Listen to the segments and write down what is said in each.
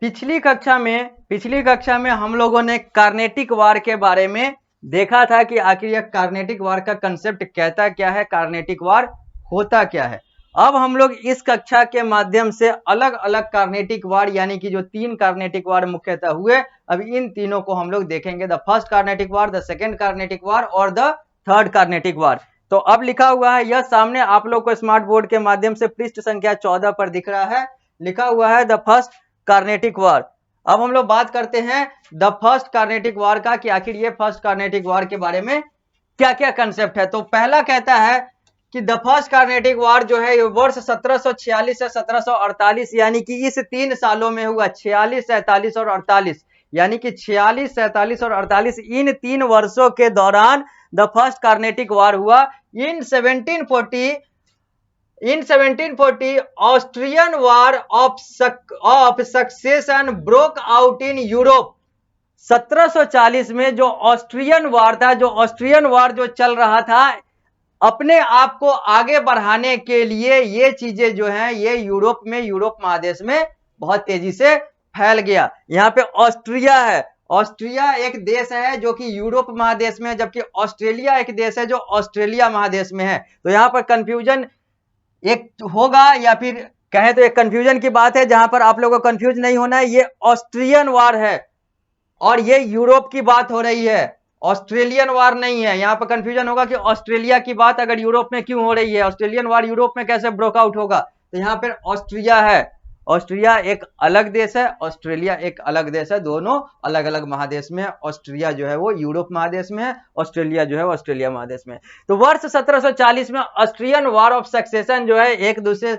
पिछली कक्षा में हम लोगों ने कार्नेटिक वार के बारे में देखा था कि आखिर यह कार्नेटिक वार का कंसेप्ट कहता क्या है, कार्नेटिक वार होता क्या है। अब हम लोग इस कक्षा के माध्यम से अलग अलग कार्नेटिक वार यानी कि जो 3 कार्नेटिक वार मुख्यतः हुए, अब इन तीनों को हम लोग देखेंगे, the first Carnatic war, the second Carnatic war और द थर्ड कार्नेटिक वार। तो अब लिखा हुआ है यह सामने आप लोग को स्मार्ट बोर्ड के माध्यम से पृष्ठ संख्या 14 पर दिख रहा है, लिखा हुआ है द फर्स्ट कार्नेटिक वार। अब हम लोग बात करते हैं द फर्स्ट कार्नेटिक वार का कि आखिर ये फर्स्ट कार्नेटिक वार के बारे में क्या क्या कंसेप्ट है। तो पहला कहता है कि द फर्स्ट कार्नेटिक वार जो है वर्ष 1746 से 1748 यानी कि इस 3 सालों में हुआ, 46, 47 और 48, यानी कि 46, 47 और 48 इन 3 वर्षों के दौरान द फर्स्ट कार्नेटिक वार हुआ। इन 1740 Austrian war of succession broke out in Europe. 1740 में जो ऑस्ट्रियन वार था, जो चल रहा था, अपने आप को आगे बढ़ाने के लिए ये चीजें जो हैं ये यूरोप महादेश में बहुत तेजी से फैल गया। यहाँ पे ऑस्ट्रिया है, ऑस्ट्रिया एक देश है जो कि यूरोप महादेश में है, जबकि ऑस्ट्रेलिया एक देश है जो ऑस्ट्रेलिया महादेश में है। तो यहाँ पर कंफ्यूजन एक होगा या फिर कहें तो एक कंफ्यूजन की बात है, जहां पर आप लोगों को कंफ्यूज नहीं होना है। ये ऑस्ट्रियन वार है और ये यूरोप की बात हो रही है, ऑस्ट्रेलियन वार नहीं है। यहां पर कंफ्यूजन होगा कि ऑस्ट्रेलिया की बात अगर यूरोप में क्यों हो रही है, ऑस्ट्रेलियन वार यूरोप में कैसे ब्रोकआउट होगा। तो यहाँ पर ऑस्ट्रिया है, ऑस्ट्रिया एक अलग देश है, ऑस्ट्रेलिया एक अलग देश है, दोनों अलग अलग महादेश में है। ऑस्ट्रिया जो है वो यूरोप महादेश में है, ऑस्ट्रेलिया जो है वो ऑस्ट्रेलिया महादेश में है। तो वर्ष 1740 में ऑस्ट्रियन वार ऑफ सक्सेशन जो है, एक दूसरे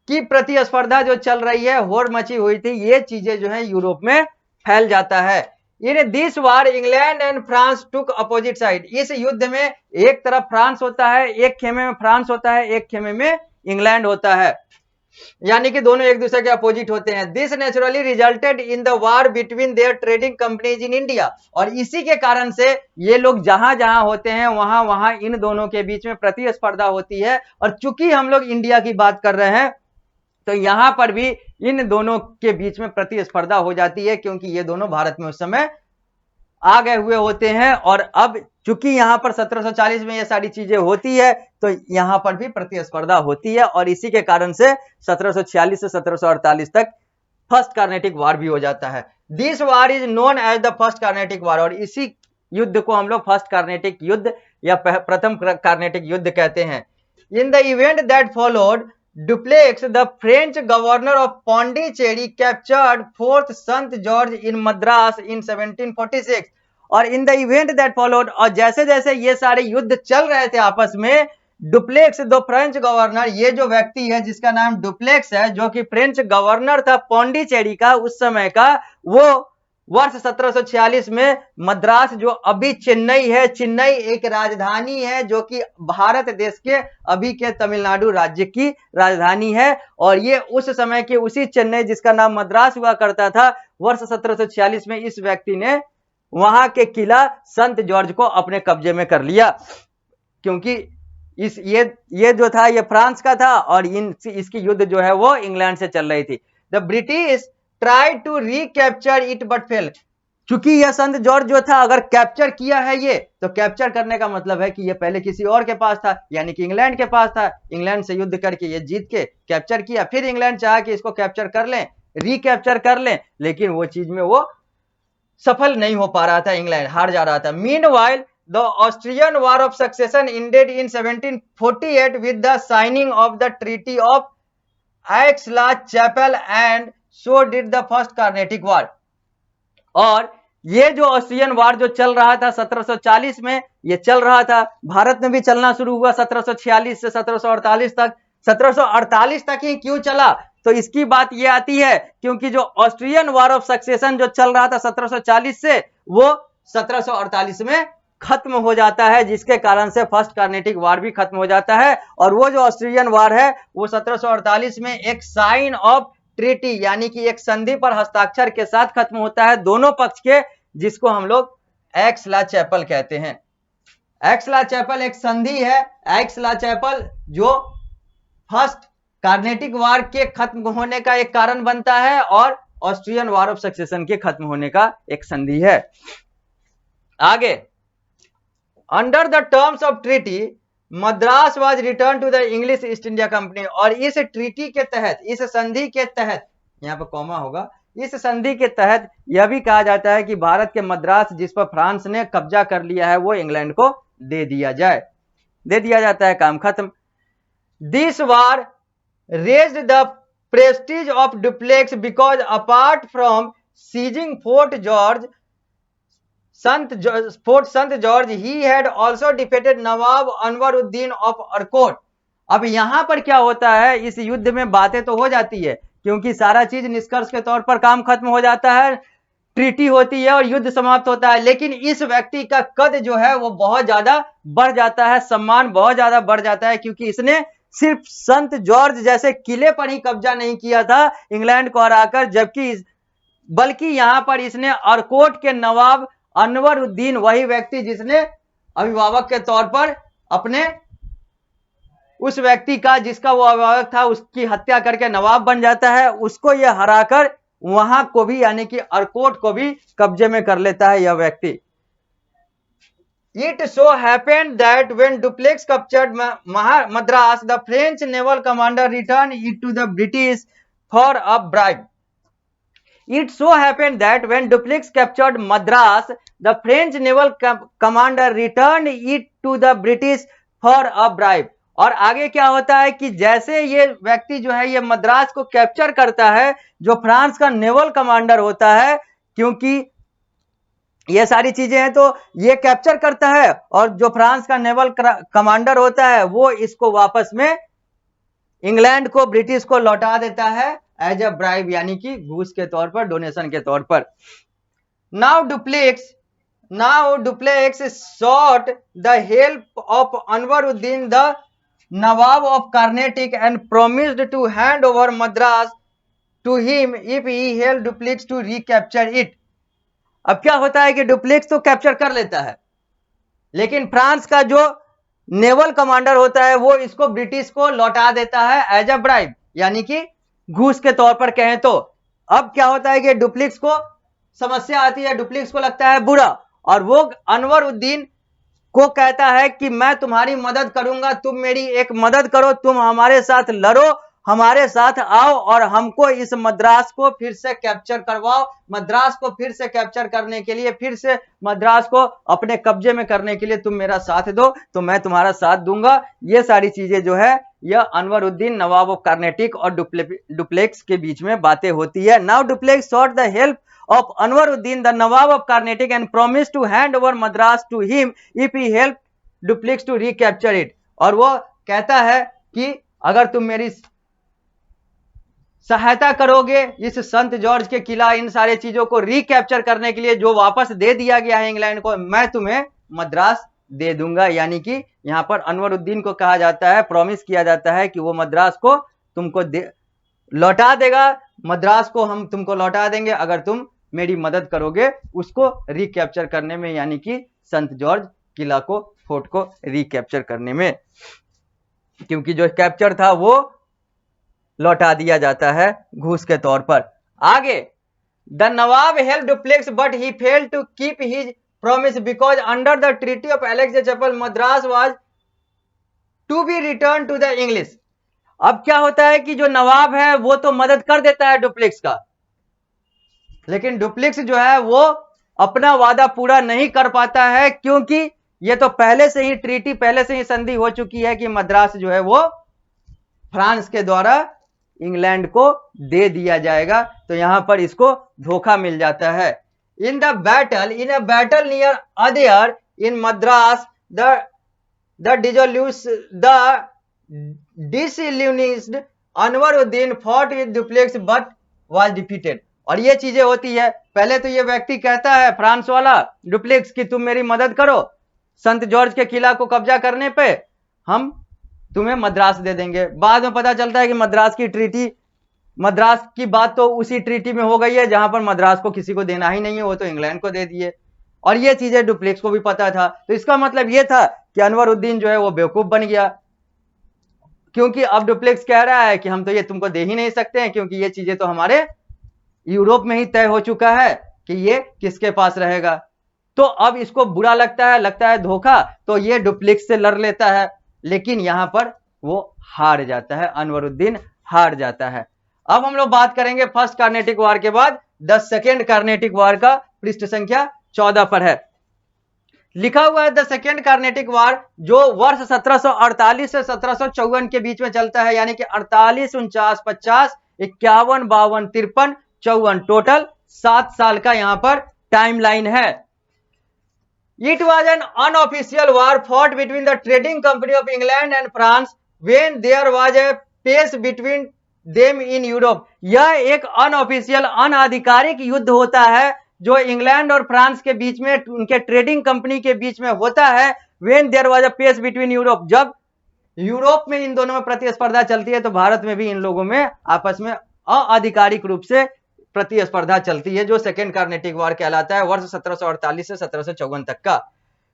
की प्रतिस्पर्धा जो चल रही है, होड़ मची हुई थी, ये चीजें जो है यूरोप में फैल जाता है। In this war England and France took opposite side. इस युद्ध में एक तरफ फ्रांस होता है, एक खेमे में फ्रांस होता है, एक खेमे में इंग्लैंड होता है, यानी कि दोनों एक दूसरे के अपोजिट होते हैं। This naturally resulted in the war between their trading companies in India. और इसी के कारण से ये लोग जहां जहां होते हैं वहां वहां इन दोनों के बीच में प्रतिस्पर्धा होती है। और चूंकि हम लोग इंडिया की बात कर रहे हैं तो यहां पर भी इन दोनों के बीच में प्रतिस्पर्धा हो जाती है, क्योंकि ये दोनों भारत में उस समय आ गए हुए होते हैं। और अब चूंकि यहां पर 1740 में ये सारी चीजें होती है तो यहां पर भी प्रतिस्पर्धा होती है, और इसी के कारण से 1746 से 1748 तक फर्स्ट कार्नेटिक वार भी हो जाता है। This war is known as the first Carnatic war. और इसी युद्ध को हम लोग फर्स्ट कार्नेटिक युद्ध या प्रथम कार्नेटिक युद्ध कहते हैं। In the event that followed, Dupleix, the French governor of Pondicherry, captured Fourth Sant George in Madras in 1746. और in the event that followed, और जैसे जैसे ये सारे युद्ध चल रहे थे आपस में, डुप्लेक्स द फ्रेंच गवर्नर, ये जो व्यक्ति है जिसका नाम डुप्लेक्स है, जो कि फ्रेंच गवर्नर था पौंडीचेरी का उस समय का, वो वर्ष 1746 में मद्रास, जो अभी चेन्नई है, चेन्नई एक राजधानी है जो कि भारत देश के अभी के तमिलनाडु राज्य की राजधानी है। और ये उस समय के उसी चेन्नई जिसका नाम मद्रास हुआ करता था, वर्ष 1746 में इस व्यक्ति ने वहां के किला संत जॉर्ज को अपने कब्जे में कर लिया, क्योंकि ये जो था ये फ्रांस का था और इसकी युद्ध जो है वो इंग्लैंड से चल रही थी। The British try to recapture it but fail. चूंकि यह संत जॉर्ज जो था, अगर कैप्चर किया है ये, तो कैप्चर करने का मतलब है कि ये पहले किसी और के पास था, यानी कि इंग्लैंड के पास था। इंग्लैंड से युद्ध करके ये जीत के कैप्चर किया, फिर इंग्लैंड चाहा कि इसको कैप्चर कर लें, रिकैप्चर कर लें, लेकिन वो चीज में वो सफल नहीं हो पा रहा था, इंग्लैंड हार जा रहा था। Meanwhile the Austrian war of succession ended in 1748 with the signing of the treaty of Aix-la-Chapelle and so did the first Carnatic war. और ये जो ऑस्ट्रियन वार जो चल रहा था 1740 में, ये चल रहा था, भारत में भी चलना शुरू हुआ 1746 से 1748 तक। 1748 तक ही क्यों चला, तो इसकी बात ये आती है क्योंकि जो ऑस्ट्रियन वार ऑफ सक्सेशन जो चल रहा था 1740 से, वो 1748 में खत्म हो जाता है, जिसके कारण से फर्स्ट कार्नेटिक वार भी खत्म हो जाता है। और वो जो ऑस्ट्रियन वार है वो 1748 में एक साइन ऑफ ट्रीटी यानी कि एक संधि पर हस्ताक्षर के साथ खत्म होता है दोनों पक्ष के, जिसको हम लोग आइक्स-ला-चैपेल कहते हैं। आइक्स-ला-चैपेल एक संधि है। आइक्स-ला-चैपेल जो फर्स्ट कार्नेटिक वार के खत्म होने का एक कारण बनता है, और ऑस्ट्रियन वार ऑफ सक्सेशन के खत्म होने का एक संधि है। आगे, under the terms of treaty Madras was return to the English East India Company. और इस ट्रीटी के तहत, इस संधि के तहत, यहाँ पर कॉमा होगा, इस संधि के तहत यह भी कहा जाता है कि भारत के मद्रास जिस पर फ्रांस ने कब्जा कर लिया है वो इंग्लैंड को दे दिया जाता है, काम खत्म। This war raised the prestige of Dupleix because apart from seizing Fort Saint George he had also defeated Nawab Anwaruddin of Arcot. अब यहां पर क्या होता है, इस युद्ध में बातें तो हो जाती है क्योंकि सारा चीज निष्कर्ष के तौर पर काम खत्म हो जाता है, ट्रीटी होती है और युद्ध समाप्त होता है, लेकिन इस व्यक्ति का कद जो है वो बहुत ज्यादा बढ़ जाता है, सम्मान बहुत ज्यादा बढ़ जाता है, क्योंकि इसने सिर्फ संत जॉर्ज जैसे किले पर ही कब्जा नहीं किया था इंग्लैंड को हराकर, बल्कि यहां पर इसने अरकोट के नवाब अनवरुद्दीन, वही व्यक्ति जिसने अभिभावक के तौर पर अपने उस व्यक्ति का जिसका वो अभिभावक था उसकी हत्या करके नवाब बन जाता है, उसको यह हराकर वहां को भी यानी कि अरकोट को भी कब्जे में कर लेता है यह व्यक्ति। It so happened that when Dupleix captured Madras, the French naval commander returned it to the British for a bribe. It so happened that when Dupleix captured Madras, the French naval commander returned it to the British for a bribe. और आगे क्या होता है कि जैसे ये व्यक्ति जो है ये मद्रास को कैप्चर करता है, जो फ्रांस का नेवल कमांडर होता है, क्योंकि ये सारी चीजें हैं तो ये कैप्चर करता है और जो फ्रांस का नेवल कमांडर होता है वो इसको वापस में इंग्लैंड को, ब्रिटिश को लौटा देता है एज अ ब्राइब, यानी कि घूस के तौर पर, डोनेशन के तौर पर। Now duplex sought the help of Anwaruddin, the Nawab of Carnatic, and promised to hand over Madras to him if he helped Dupleix to recapture it. अब क्या होता है कि डुप्लेक्स तो कैप्चर कर लेता है, लेकिन फ्रांस का जो नेवल कमांडर होता है वो इसको ब्रिटिश को लौटा देता है एज अ ब्राइब, यानी कि घूस के तौर पर कहें तो। अब क्या होता है कि डुप्लेक्स को समस्या आती है, डुप्लेक्स को लगता है बुरा, और वो अनवरुद्दीन को कहता है कि मैं तुम्हारी मदद करूंगा, तुम मेरी एक मदद करो, तुम हमारे साथ लड़ो, हमारे साथ आओ और हमको इस मद्रास को फिर से कैप्चर करवाओ। मद्रास को फिर से कैप्चर करने के लिए, फिर से मद्रास को अपने कब्जे में करने के लिए तुम मेरा साथ दो तो मैं तुम्हारा साथ दूंगा। ये सारी चीजें जो है यह अनवरुद्दीन, नवाब ऑफ कर्नाटिक और डुप्लेक्स के बीच में बातें होती है। Now duplex sought the help of Anwaruddin, the Nawab of Carnatic, and promised to hand over Madras to him if he helped Dupleix to recapture it. और वो कहता है कि अगर तुम मेरी सहायता करोगे इस संत जॉर्ज के किला, इन सारे चीजों को रिकैप्चर करने के लिए जो वापस दे दिया गया है इंग्लैंड को, मैं तुम्हें मद्रास दे दूंगा। यानी कि यहां पर अनवरुद्दीन को कहा जाता है, प्रॉमिस किया जाता है कि वो मद्रास को तुमको लौटा देगा, मद्रास को हम तुमको लौटा देंगे अगर तुम मेरी मदद करोगे उसको रिकैप्चर करने में, यानी कि संत जॉर्ज किला को, फोर्ट को रिकैप्चर करने में, क्योंकि जो कैप्चर था वो लौटा दिया जाता है घूस के तौर पर। आगे, the Nawab help Dupleix but he failed to keep his promise because under the treaty of Alexanderpal Madras was to be return to the English. अब क्या होता है कि जो नवाब है वो तो मदद कर देता है डुप्लेक्स का, लेकिन डुप्लेक्स जो है वो अपना वादा पूरा नहीं कर पाता है, क्योंकि ये तो पहले से ही ट्रीटी, पहले से ही संधि हो चुकी है कि मद्रास जो है वो फ्रांस के द्वारा इंग्लैंड को दे दिया जाएगा, तो यहां पर इसको धोखा मिल जाता है। In a battle near Adyar in Madras the disillusioned Anwaruddin fought with Dupleix but was defeated। और ये चीजें होती है, पहले तो ये व्यक्ति कहता है फ्रांस वाला डुप्लेक्स कि तुम मेरी मदद करो, संत जॉर्ज के किला को कब्जा करने पे हम तुम्हें मद्रास दे देंगे। बाद में पता चलता है कि मद्रास की बात तो उसी ट्रीटी में हो गई है जहां पर मद्रास को किसी को देना ही नहीं है, वो तो इंग्लैंड को दे दिए, और ये चीजें डुप्लेक्स को भी पता था। तो इसका मतलब ये था कि अनवरुद्दीन जो है वो बेवकूफ बन गया, क्योंकि अब डुप्लेक्स कह रहा है कि हम तो ये तुमको दे ही नहीं सकते हैं, क्योंकि ये चीजें तो हमारे यूरोप में ही तय हो चुका है कि ये किसके पास रहेगा। तो अब इसको बुरा लगता है धोखा, तो ये डुप्लिक्स से लड़ लेता है, लेकिन यहां पर वो हार जाता है, अनवरुद्दीन हार जाता है। अब हम लोग बात करेंगे फर्स्ट कार्नेटिक वार के बाद द सेकेंड कार्नेटिक वार का, पृष्ठ संख्या 14 पर है लिखा हुआ है द सेकेंड कार्नेटिक वार, जो वर्ष 1748 से 1754 के बीच में चलता है, यानी कि 48, 49, 50, 51, 52, 53, 54, टोटल 7 साल का यहां पर टाइमलाइन है। It was an unofficial war fought between the trading company of England and France when there was a peace between them in Europe। यह एक अनऑफिशियल अनाधिकारिक युद्ध होता है जो इंग्लैंड और फ्रांस के बीच में, उनके ट्रेडिंग कंपनी के बीच में होता है। when there was a peace between Europe, जब यूरोप में इन दोनों में प्रतिस्पर्धा चलती है, तो भारत में भी इन लोगों में आपस में आधिकारिक रूप से प्रतिस्पर्धा चलती है, जो सेकेंड कार्नेटिक वार कहलाता है, वर्ष 1748 से 1754 तक का।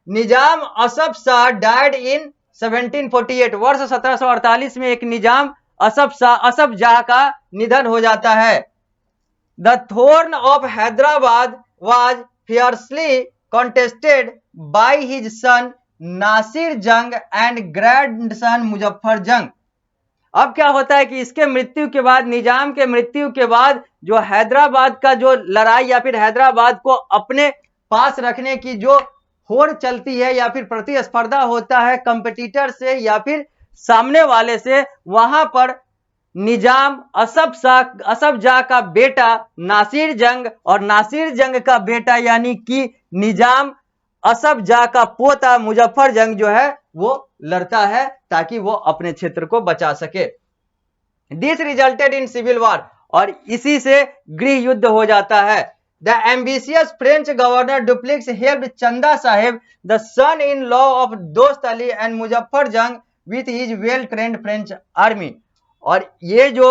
निजाम असफ शाह डाइड इन 1748, वर्ष 1748 में एक निजाम असफ जाह का निधन हो जाता है। The throne of Hyderabad was fiercely contested by his son Nasir Jung and grandson Muzaffar जंग। अब क्या होता है कि इसके मृत्यु के बाद, निजाम के मृत्यु के बाद, जो हैदराबाद का जो लड़ाई या फिर हैदराबाद को अपने पास रखने की जो होड़ चलती है या फिर प्रतिस्पर्धा होता है कंपटीटर से या फिर सामने वाले से, वहां पर निजाम असफ जाह का बेटा नासिर जंग और नासिर जंग का बेटा यानी कि निजाम असफ जाह का पोता मुजफ्फर जंग जो है वो लड़ता है ताकि वो अपने क्षेत्र को बचा सके। This resulted in civil war, और इसी से गृह युद्ध हो जाता है। The ambitious French governor Dupleix helped Chanda Sahib the son in law of Dost Ali and Muzaffar Jung with his well trained French army. और ये जो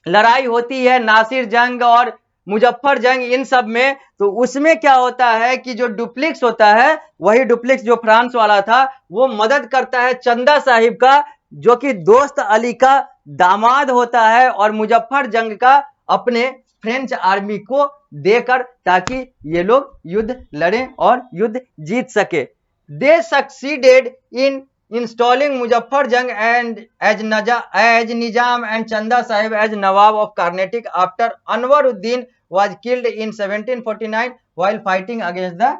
लड़ाई होती है नासिर जंग और मुजफ्फर जंग इन सब में, तो उसमें क्या होता है कि जो डुप्लिक्स होता है, वही डुप्लिक्स जो फ्रांस वाला था, वो मदद करता है चंदा साहिब का, जो कि दोस्त अली का दामाद होता है, और मुजफ्फर जंग का अपने फ्रेंच आर्मी को देकर, ताकि ये लोग युद्ध लड़ें और युद्ध जीत सके। दे succeeded in installing Muzaffar Jang and as Nizam and Chanda Sahib as Nawab of Carnatic after Anwaruddin was killed in 1749 while fighting against the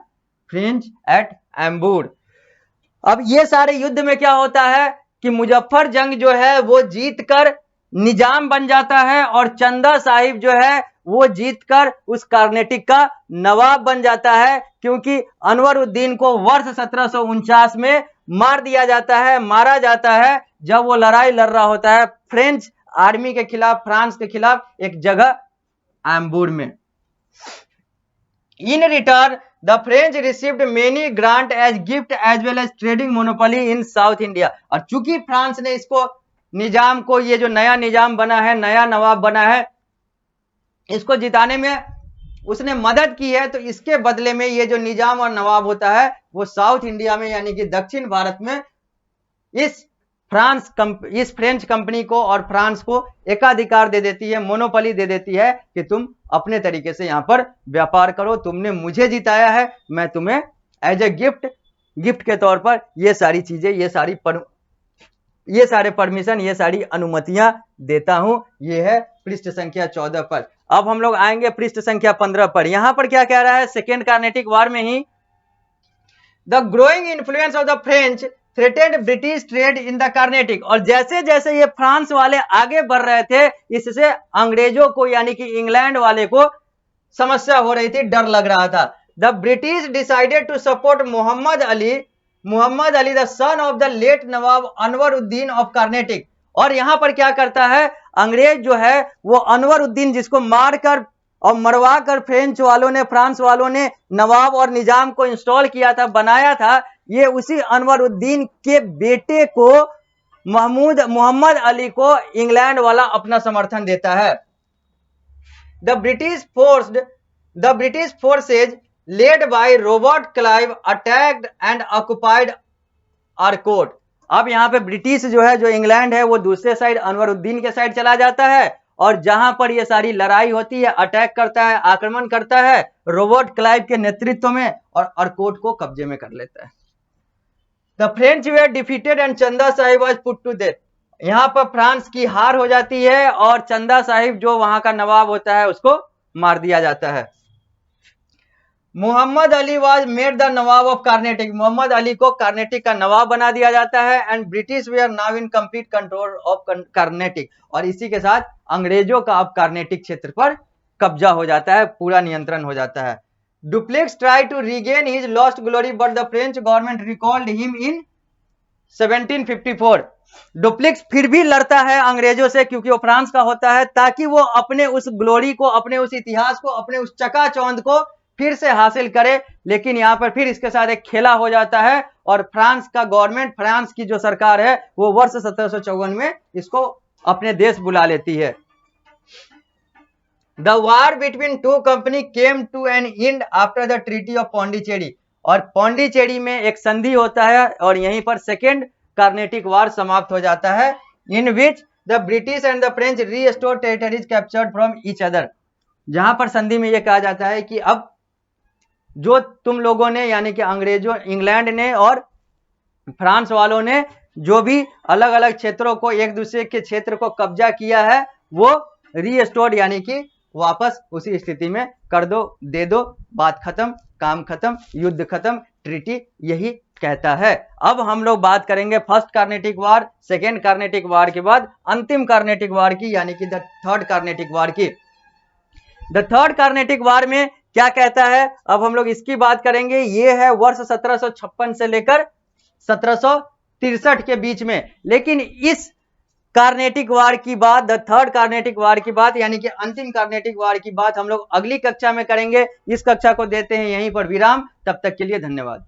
French at Ambur। अब ये सारे युद्ध में क्या होता है कि मुजफ्फर जंग जो है वो जीतकर निजाम बन जाता है, और चंदा साहिब जो है वो जीतकर उस कार्नेटिक का नवाब बन जाता है, क्योंकि अनवरुद्दीन को वर्ष 1749 में मारा जाता है जब वो लड़ाई लड़ रहा होता है फ्रेंच आर्मी के खिलाफ, फ्रांस के खिलाफ, एक जगह एम्बूर में। In return the French received many grant as gift as well as trading monopoly in south India. और चूंकि फ्रांस ने इसको निजाम को, ये जो नया निजाम बना है, नया नवाब बना है, इसको जिताने में उसने मदद की है, तो इसके बदले में ये जो निजाम और नवाब होता है वो साउथ इंडिया में यानी कि दक्षिण भारत में इस फ्रेंच कंपनी को और फ्रांस को एकाधिकार दे देती है, मोनोपोली दे देती है कि तुम अपने तरीके से यहां पर व्यापार करो, तुमने मुझे जिताया है, मैं तुम्हें एज ए गिफ्ट के तौर पर ये सारी चीजें, ये सारे परमिशन, ये सारी अनुमतियां देता हूं। ये है पृष्ठ संख्या 14 पर। अब हम लोग आएंगे पृष्ठ संख्या 15 पर। यहां पर क्या कह रहा है, सेकेंड कार्नेटिक वार में ही the growing influence of the French threatened British trade in the Carnatic. और जैसे जैसे ये फ्रांस वाले आगे बढ़ रहे थे, इससे अंग्रेजों को यानी कि इंग्लैंड वाले को समस्या हो रही थी, डर लग रहा था। The British decided to support Mohammed Ali the son of the late Nawab Anwaruddin of Carnatic. और यहां पर क्या करता है, अंग्रेज जो है वो अनवरुद्दीन, जिसको मारकर और मरवा कर फ्रांस वालों ने नवाब और निजाम को इंस्टॉल किया था, बनाया था, ये उसी अनवरुद्दीन के बेटे को मोहम्मद अली को इंग्लैंड वाला अपना समर्थन देता है। The British forces led by Robert Clive attacked and occupied Arcot. अब यहां पे ब्रिटिश जो है, जो इंग्लैंड है, वो दूसरे साइड अनवरुद्दीन के साइड चला जाता है, और जहां पर ये सारी लड़ाई होती है, अटैक करता है, आक्रमण करता है, रॉबर्ट क्लाइव के नेतृत्व में, और अर्कोट को कब्जे में कर लेता है। The French were defeated and Chanda Sahib was put to death. यहां पर फ्रांस की हार हो जाती है और चंदा साहिब जो वहां का नवाब होता है उसको मार दिया जाता है। Mohammed Ali was made the nawab of Carnatic. Mohammed Ali को कार्नेटिक का नवाब बना दिया जाता है। And British they are now in complete control of Carnatic. और इसी के साथ अंग्रेजों का अब कार्नेटिक क्षेत्र पर कब्जा हो जाता है, पूरा नियंत्रण हो जाता है। Dupleix try to regain his lost glory but the French government recalled him in 1754। Dupleix फिर भी लड़ता है अंग्रेजों से, क्योंकि वो फ्रांस का होता है, ताकि वो अपने उस ग्लोरी को, अपने उस इतिहास को, अपने उस चकाचौंध को फिर से हासिल करे। लेकिन यहां पर फिर इसके साथ एक खेला हो जाता है और फ्रांस का गवर्नमेंट, फ्रांस की जो सरकार है, वो वर्ष 1754 में इसको अपने देश बुला लेती है। The war between two company came to an end after the treaty of Pondicherry. और पौंडीचेरी में एक संधि होता है और यहीं पर सेकेंड कार्नेटिक वार समाप्त हो जाता है, in which the British and the French restore territories captured from each other. जहां पर संधि में यह कहा जाता है कि अब जो तुम लोगों ने, यानी कि अंग्रेजों, इंग्लैंड ने और फ्रांस वालों ने जो भी अलग अलग क्षेत्रों को, एक दूसरे के क्षेत्र को कब्जा किया है, वो रीस्टोर्ड यानी कि वापस उसी स्थिति में कर दो, दे दो, बात खत्म, काम खत्म, युद्ध खत्म, ट्रीटी यही कहता है। अब हम लोग बात करेंगे फर्स्ट कार्नेटिक वार, सेकेंड कार्नेटिक वार के बाद अंतिम कार्नेटिक वार की, यानी कि द थर्ड कार्नेटिक वार की। द थर्ड कार्नेटिक वार में क्या कहता है, अब हम लोग इसकी बात करेंगे। ये है वर्ष 1756 से लेकर 1763 के बीच में। लेकिन इस कार्नेटिक वार की बात, द थर्ड कार्नेटिक वार की बात, यानी कि अंतिम कार्नेटिक वार की बात हम लोग अगली कक्षा में करेंगे। इस कक्षा को देते हैं यहीं पर विराम। तब तक के लिए धन्यवाद।